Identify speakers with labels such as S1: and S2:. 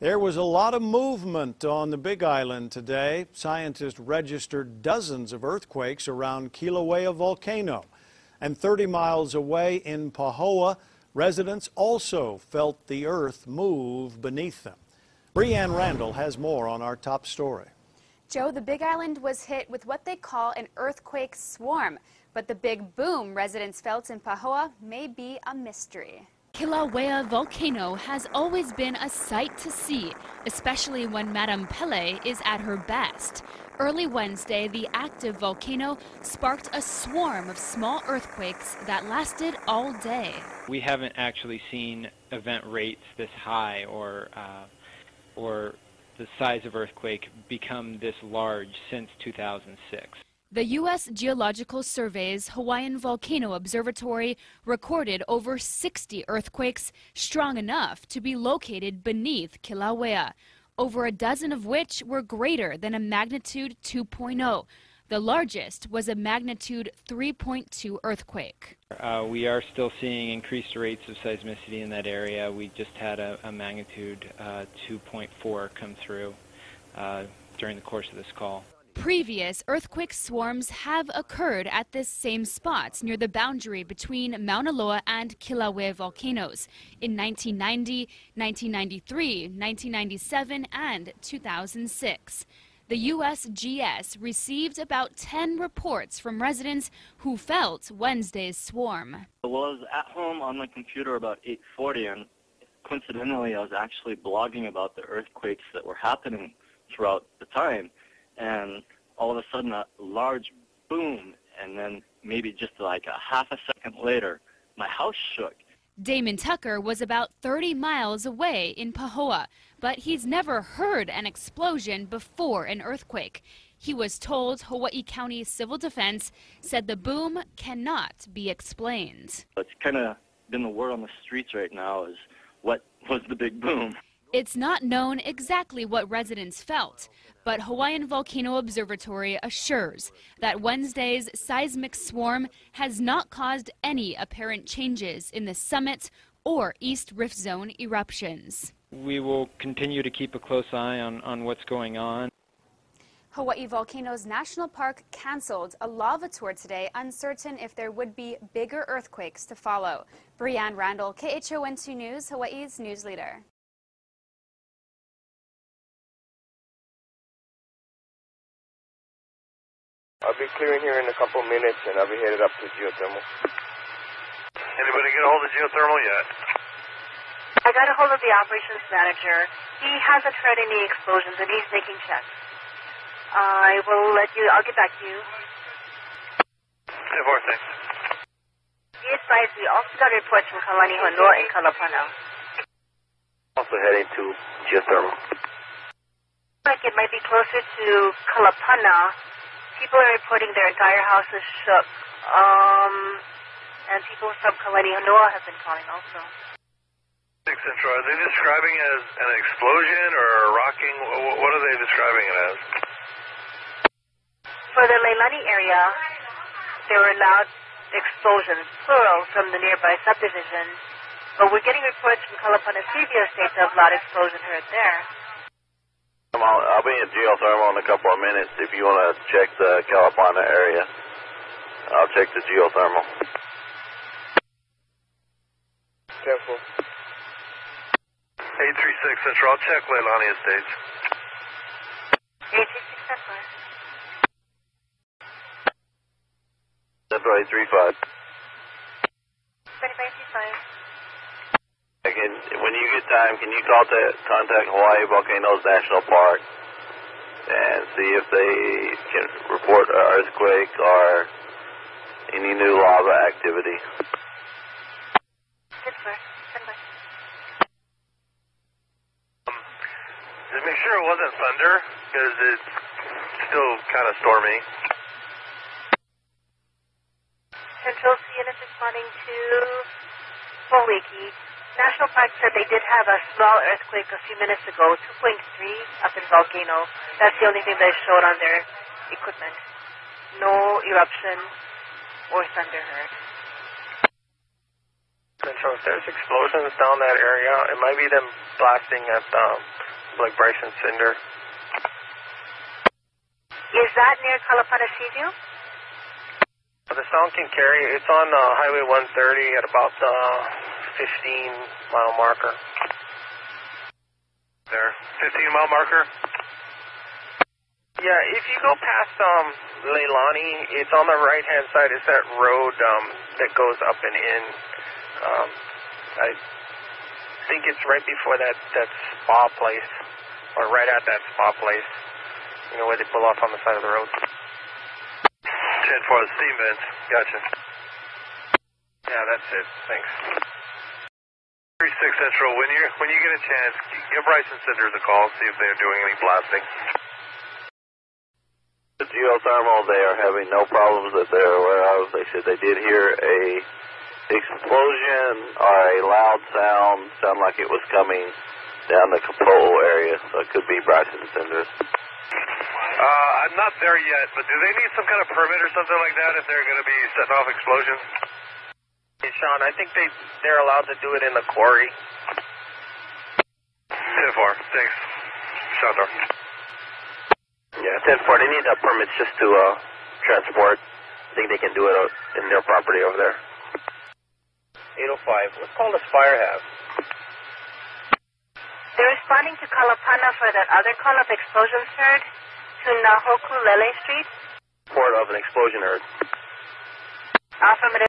S1: There was a lot of movement on the Big Island today. Scientists registered dozens of earthquakes around Kilauea volcano. And 30 miles away in Pahoa, residents also felt the earth move beneath them. Breanne Randall has more on our top story.
S2: Joe, the Big Island was hit with what they call an earthquake swarm. But the big boom residents felt in Pahoa may be a mystery.
S3: Kilauea volcano has always been a sight to see, especially when Madame Pele is at her best. Early Wednesday, the active volcano sparked a swarm of small earthquakes that lasted all day.
S4: We haven't actually seen event rates this high or the size of earthquake become this large since 2006.
S3: The U.S. Geological Survey's Hawaiian Volcano Observatory recorded over 60 earthquakes strong enough to be located beneath Kilauea, over a dozen of which were greater than a magnitude 2.0. The largest was a magnitude 3.2 earthquake.
S4: We are still seeing increased rates of seismicity in that area. We just had a magnitude 2.4 come through during the course of this call.
S3: Previous earthquake swarms have occurred at this same spot near the boundary between Mauna Loa and Kilauea volcanoes in 1990, 1993, 1997, and 2006. The USGS received about 10 reports from residents who felt Wednesday's swarm.
S5: I was at home on my computer about 8:40, and coincidentally I was actually blogging about the earthquakes that were happening throughout the time. And all of a sudden, a large boom, and then maybe just like a half a second later, my house shook.
S3: Damon Tucker was about 30 miles away in Pahoa, but he's never heard an explosion before an earthquake. He was told Hawaii County Civil Defense said the boom cannot be explained.
S5: It's kind of been the word on the streets right now is what was the big boom.
S3: It's not known exactly what residents felt, but Hawaiian Volcano Observatory assures that Wednesday's seismic swarm has not caused any apparent changes in the summit or East Rift Zone eruptions.
S4: We will continue to keep a close eye on what's going on.
S2: Hawaii Volcanoes National Park canceled a lava tour today, uncertain if there would be bigger earthquakes to follow. Breanne Randall, KHON2 News, Hawaii's news leader.
S6: I'll be clearing here in a couple minutes, and I'll be headed up to geothermal.
S7: Anybody get a hold of geothermal yet?
S8: I got a hold of the operations manager. He hasn't heard any explosions, and he's making checks. I'll get back to you.
S7: 10-4, thanks.
S8: Be advised, we also got reports from Kalani Honua and Kalapana.
S6: Also heading to geothermal.
S8: Like it might be closer to Kalapana. People are reporting their entire house is shook. And people from Kalani Honua have been calling also.
S7: 6 Central, are they describing it as an explosion or a rocking? What are they describing it as?
S8: For the Leilani area, there were loud explosions, plural, from the nearby subdivision. But we're getting reports from Kalapana Stevia Estates of loud explosion heard there.
S6: I'll be in geothermal in a couple of minutes if you want to check the Kalapana area. I'll check the geothermal. Careful.
S7: 836 Central, I'll check Leilani Estates.
S8: 836 Central.
S6: Central 835.
S8: 2535.
S6: When you get time, can you contact Hawaii Volcanoes National Park and see if they can report an earthquake or any new lava activity?
S8: Good, sir. Stand by.
S7: Just make sure it wasn't thunder, because it's still kind of stormy.
S8: Central C units responding to Waikiki. National Park said they did have a small earthquake a few minutes ago, 2.3 up in Volcano. That's the only thing they showed on their equipment. No eruption or thunder heard.
S6: Central, if there's explosions down that area, it might be them blasting at
S9: like Bryson Cinder.
S8: Is that near Kalapana Seaview?
S9: The sound can carry. It's on Highway 130 at about the 15-mile marker.
S7: There, 15-mile marker?
S9: Yeah, if you go past Leilani, it's on the right-hand side. It's that road that goes up and in. I think it's right before that spa place, or right at that spa place, you know, where they pull off on the side of the road.
S7: 10-4, steam vents. Gotcha.
S9: Yeah, that's it. Thanks.
S7: 36 Central, when you get a chance, give Bryson Cinders a call, see if they're doing any blasting.
S6: The geothermal, they are having no problems that they're aware of. They said they did hear a explosion or a loud sound like it was coming down the Capole area, so it could be Bryson Cinders.
S7: I'm not there yet, but do they need some kind of permit or something like that if they're going to be setting off explosions?
S9: Hey, Sean, I think they're allowed to do it in the quarry.
S7: 10-4, thanks. Shondor.
S6: Yeah, 10-4, they need permits just to transport. I think they can do it in their property over there.
S9: 805, what call does fire have?
S8: They're responding to Kalapana for that other call of explosions heard to Nahoku Lele Street.
S6: Report of an explosion heard.
S8: Affirmative.